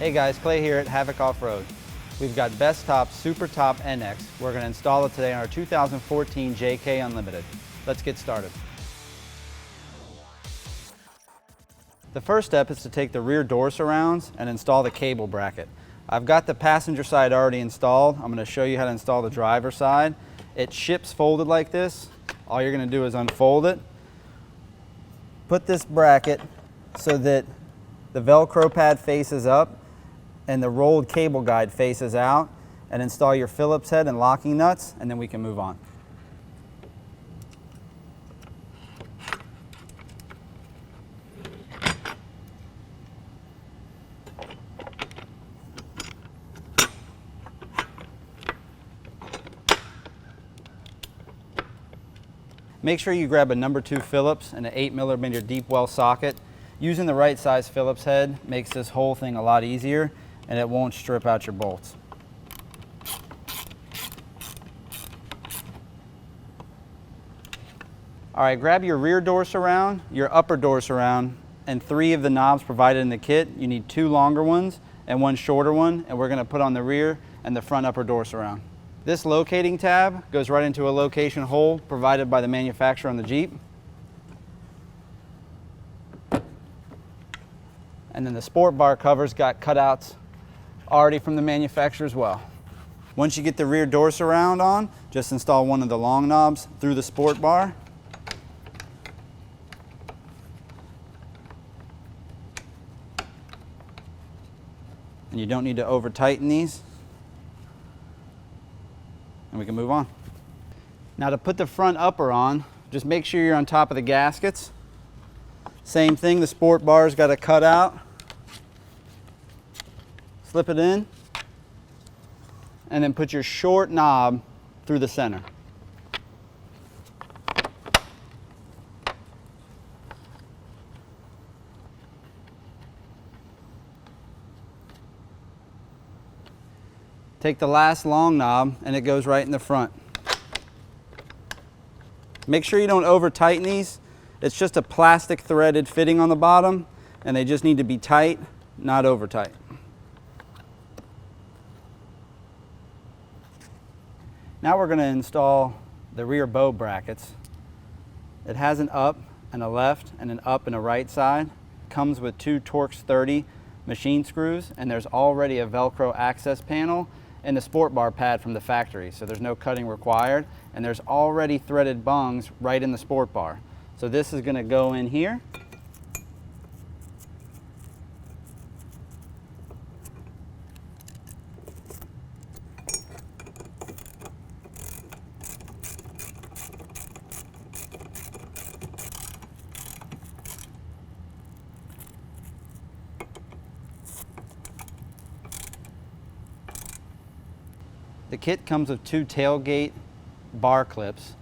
Hey guys, Clay here at Havoc Off-Road. We've got Bestop Supertop NX. We're going to install it today on our 2014 JK Unlimited. Let's get started. The first step is to take the rear door surrounds and install the cable bracket. I've got the passenger side already installed. I'm going to show you how to install the driver side. It ships folded like this. All you're going to do is unfold it. Put this bracket so that the Velcro pad faces up and the rolled cable guide faces out, and install your Phillips head and locking nuts, and then we can move on. Make sure you grab a number 2 Phillips and an 8mm deep well socket. Using the right size Phillips head makes this whole thing a lot easier, and it won't strip out your bolts. All right, grab your rear door surround, your upper door surround, and 3 of the knobs provided in the kit. You need 2 longer ones and 1 shorter one, and we're going to put on the rear and the front upper door surround. This locating tab goes right into a location hole provided by the manufacturer on the Jeep. And then the sport bar covers got cutouts already from the manufacturer as well. Once you get the rear door surround on, just install one of the long knobs through the sport bar. And you don't need to over tighten these. And we can move on. Now to put the front upper on, just make sure you're on top of the gaskets. Same thing, the sport bar's got a cutout. Slip it in, and then put your short knob through the center. Take the last long knob and it goes right in the front. Make sure you don't over tighten these. It's just a plastic threaded fitting on the bottom, and they just need to be tight, not over tight. Now we're going to install the rear bow brackets. It has an up and a left and an up and a right side. Comes with 2 Torx 30 machine screws, and there's already a Velcro access panel and the sport bar pad from the factory, so there's no cutting required, and there's already threaded bungs right in the sport bar. So this is going to go in here. The kit comes with 2 tailgate bar clips.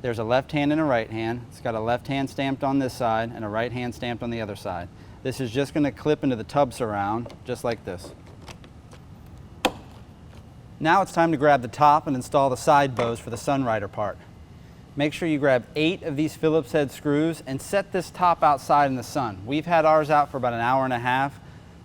There's a left hand and a right hand. It's got a left hand stamped on this side and a right hand stamped on the other side. This is just going to clip into the tub surround, just like this. Now it's time to grab the top and install the side bows for the Sunrider part. Make sure you grab 8 of these Phillips head screws and set this top outside in the sun. We've had ours out for about an hour and a half,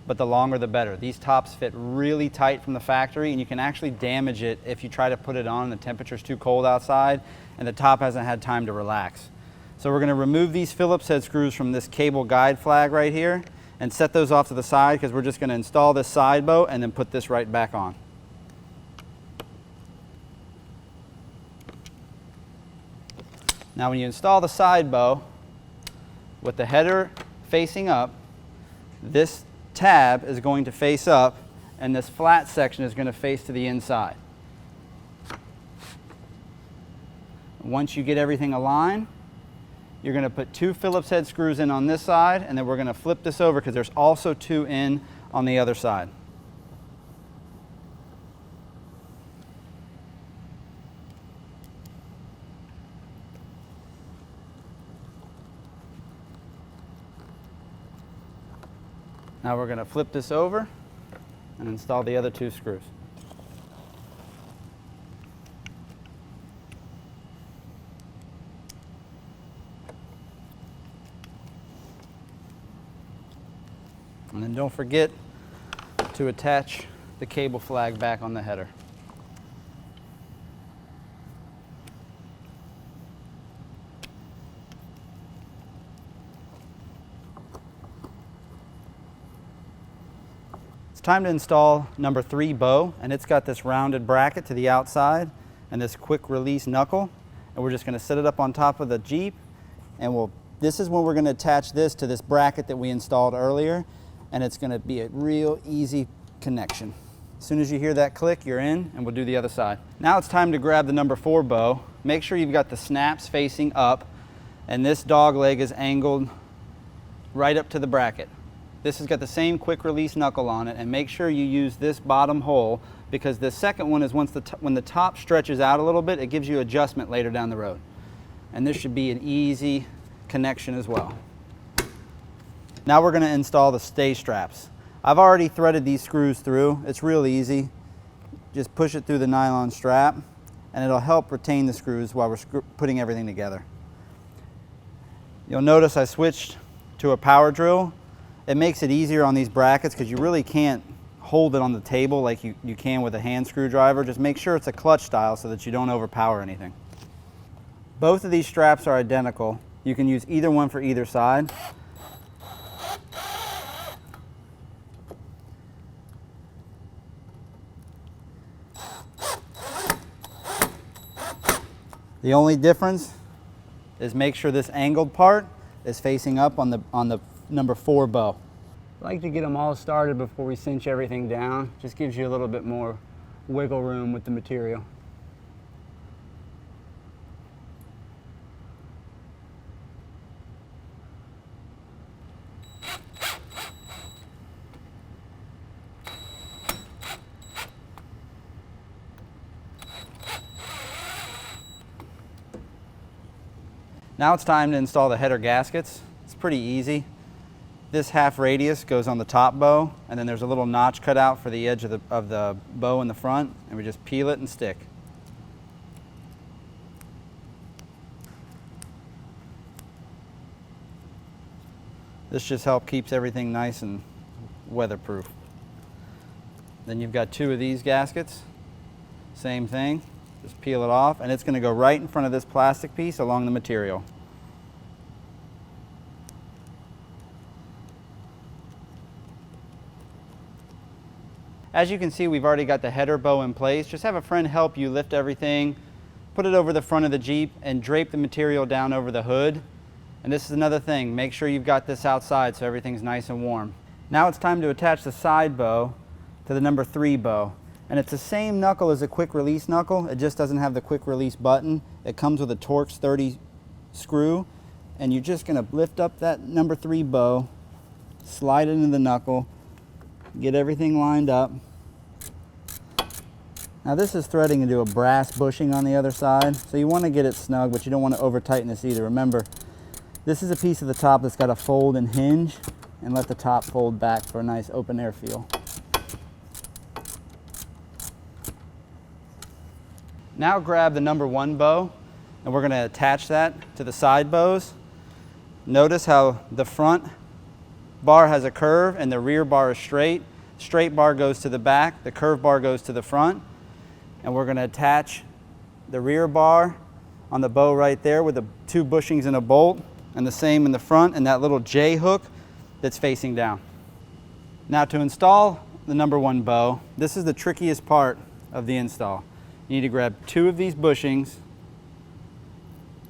but the longer the better. These tops fit really tight from the factory, and you can actually damage it if you try to put it on and the temperature's too cold outside and the top hasn't had time to relax. So we're going to remove these Phillips head screws from this cable guide flag right here and set those off to the side, because we're just going to install this side bow and then put this right back on. Now when you install the side bow with the header facing up, this tab is going to face up and this flat section is going to face to the inside. Once you get everything aligned, you're going to put 2 Phillips head screws in on this side, and then we're going to flip this over because there's also 2 in on the other side. Now we're going to flip this over and install the other 2 screws. And then don't forget to attach the cable flag back on the header. It's time to install number 3 bow, and it's got this rounded bracket to the outside and this quick release knuckle, and we're just going to set it up on top of the Jeep, and this is when we're going to attach this to this bracket that we installed earlier, and it's going to be a real easy connection. As soon as you hear that click, you're in, and we'll do the other side. Now it's time to grab the number 4 bow. Make sure you've got the snaps facing up, and this dog leg is angled right up to the bracket. This has got the same quick release knuckle on it, and make sure you use this bottom hole, because the second one is when the top stretches out a little bit, it gives you adjustment later down the road. And this should be an easy connection as well. Now we're going to install the stay straps. I've already threaded these screws through. It's real easy. Just push it through the nylon strap, and it'll help retain the screws while we're putting everything together. You'll notice I switched to a power drill. It makes it easier on these brackets because you really can't hold it on the table like you can with a hand screwdriver. Just make sure it's a clutch style so that you don't overpower anything. Both of these straps are identical. You can use either one for either side. The only difference is make sure this angled part is facing up on the number 4 bow. I like to get them all started before we cinch everything down. Just gives you a little bit more wiggle room with the material. Now it's time to install the header gaskets. It's pretty easy. This half radius goes on the top bow, and then there's a little notch cut out for the edge of the bow in the front, and we just peel it and stick. This just keeps everything nice and weatherproof. Then you've got 2 of these gaskets. Same thing. Just peel it off, and it's going to go right in front of this plastic piece along the material. As you can see, we've already got the header bow in place. Just have a friend help you lift everything, put it over the front of the Jeep, and drape the material down over the hood. And this is another thing, make sure you've got this outside so everything's nice and warm. Now it's time to attach the side bow to the number 3 bow. And it's the same knuckle as a quick release knuckle, it just doesn't have the quick release button. It comes with a Torx 30 screw, and you're just going to lift up that number 3 bow, slide it into the knuckle, get everything lined up. Now this is threading into a brass bushing on the other side, so you want to get it snug, but you don't want to over tighten this either. Remember, this is a piece of the top that's got to fold and hinge, and let the top fold back for a nice open air feel. Now grab the number 1 bow, and we're going to attach that to the side bows. Notice how the front bar has a curve and the rear bar is straight. Straight bar goes to the back, the curved bar goes to the front. And we're going to attach the rear bar on the bow right there with the 2 bushings and a bolt, and the same in the front, and that little J hook that's facing down. Now to install the number 1 bow, this is the trickiest part of the install. You need to grab 2 of these bushings,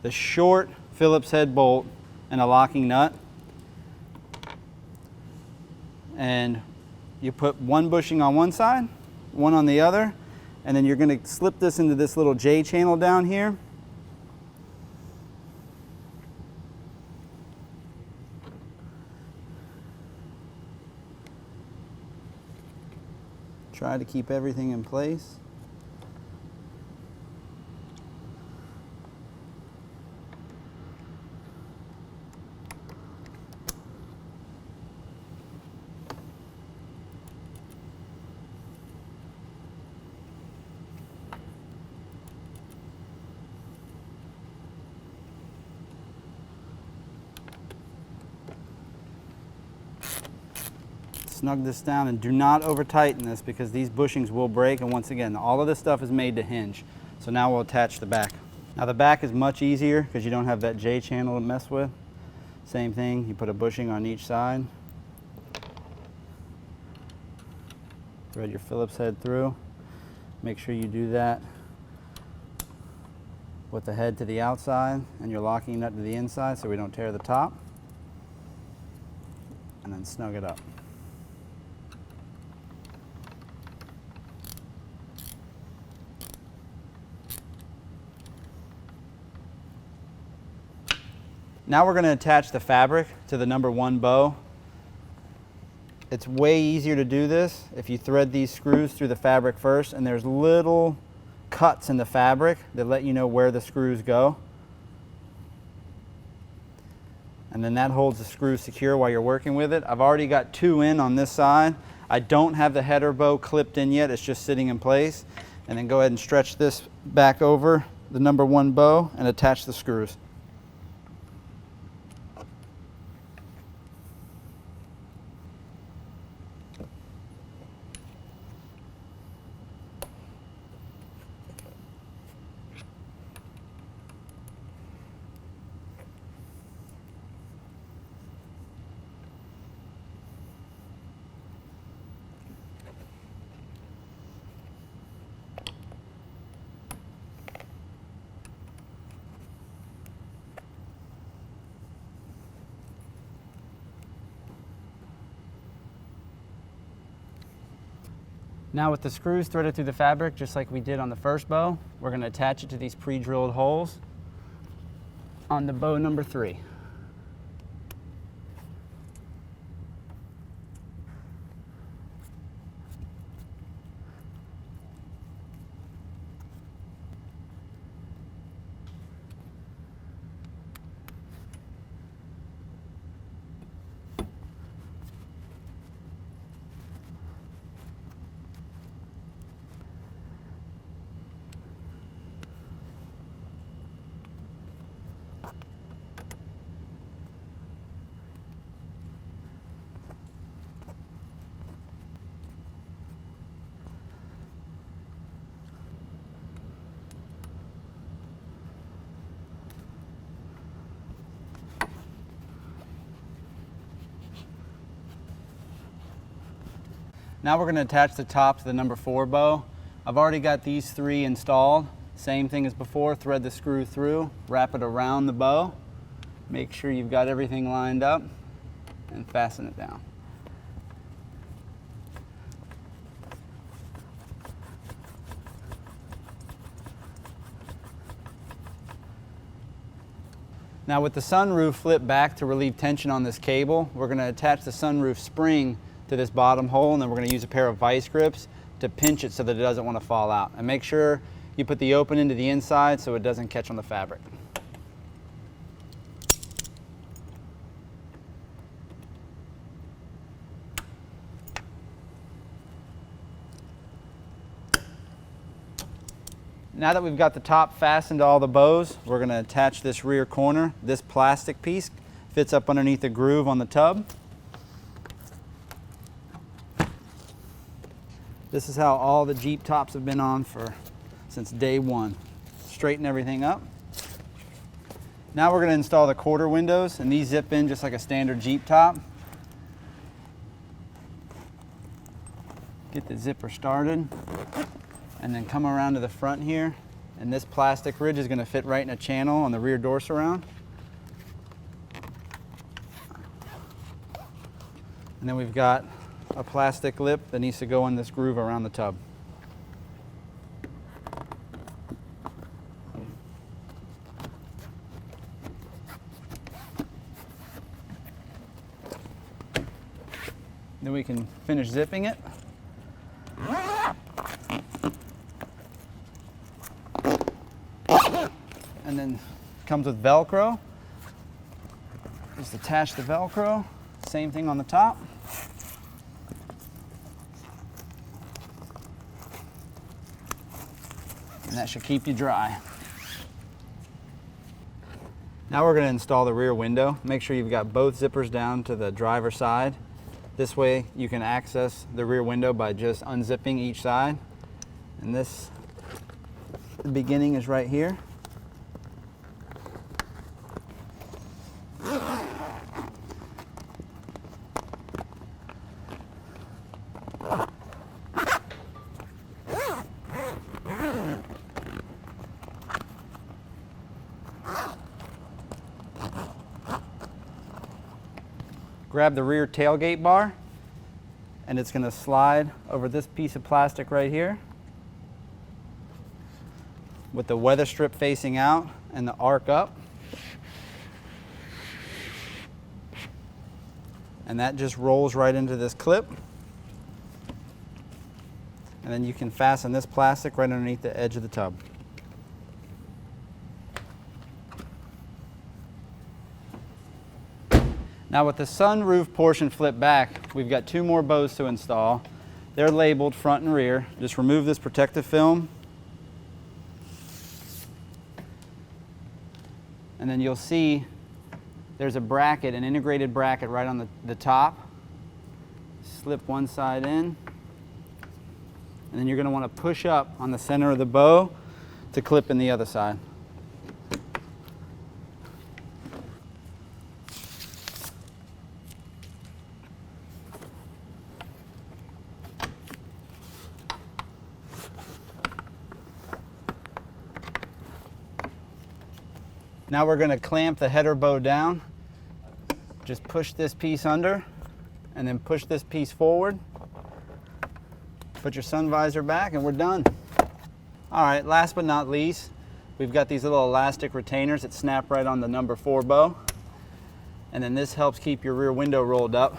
the short Phillips head bolt, and a locking nut. And you put 1 bushing on one side, 1 on the other, and then you're going to slip this into this little J channel down here. Try to keep everything in place. snug this down and do not over tighten this because these bushings will break, and once again, all of this stuff is made to hinge. So now we'll attach the back. Now the back is much easier because you don't have that J channel to mess with. Same thing, you put a bushing on each side. Thread your Phillips head through. Make sure you do that with the head to the outside and your locking nut to the inside so we don't tear the top. And then snug it up. Now we're going to attach the fabric to the #1 bow. It's way easier to do this if you thread these screws through the fabric first, and there's little cuts in the fabric that let you know where the screws go. And then that holds the screw secure while you're working with it. I've already got 2 in on this side. I don't have the header bow clipped in yet, it's just sitting in place. And then go ahead and stretch this back over the #1 bow and attach the screws. Now with the screws threaded through the fabric, just like we did on the first bow, we're going to attach it to these pre-drilled holes on the bow #3. Now we're going to attach the top to the #4 bow. I've already got these 3 installed. Same thing as before, thread the screw through, wrap it around the bow, make sure you've got everything lined up, and fasten it down. Now with the sunroof flipped back to relieve tension on this cable, we're going to attach the sunroof spring to this bottom hole, and then we're going to use a pair of vice grips to pinch it so that it doesn't want to fall out. And make sure you put the open into the inside so it doesn't catch on the fabric. Now that we've got the top fastened to all the bows, we're going to attach this rear corner. This plastic piece fits up underneath the groove on the tub. This is how all the Jeep tops have been on since day 1. Straighten everything up. Now we're going to install the quarter windows, and these zip in just like a standard Jeep top. Get the zipper started, and then come around to the front here, and this plastic ridge is going to fit right in a channel on the rear door surround. And then we've got a plastic lip that needs to go in this groove around the tub. Then we can finish zipping it. And then comes with Velcro. Just attach the Velcro. Same thing on the top. And that should keep you dry. Now we're going to install the rear window. Make sure you've got both zippers down to the driver's side. This way you can access the rear window by just unzipping each side. And this, the beginning is right here. Grab the rear tailgate bar, and it's going to slide over this piece of plastic right here with the weather strip facing out and the arc up. And that just rolls right into this clip. And then you can fasten this plastic right underneath the edge of the tub. Now with the sunroof portion flipped back, we've got 2 more bows to install. They're labeled front and rear. Just remove this protective film. And then you'll see there's a bracket, an integrated bracket right on the top. Slip one side in. And then you're going to want to push up on the center of the bow to clip in the other side. Now we're going to clamp the header bow down. Just push this piece under and then push this piece forward. Put your sun visor back and we're done. All right, last but not least, we've got these little elastic retainers that snap right on the number 4 bow. And then this helps keep your rear window rolled up.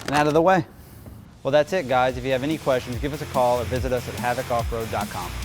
And out of the way. Well, that's it, guys. If you have any questions, give us a call or visit us at havocoffroad.com.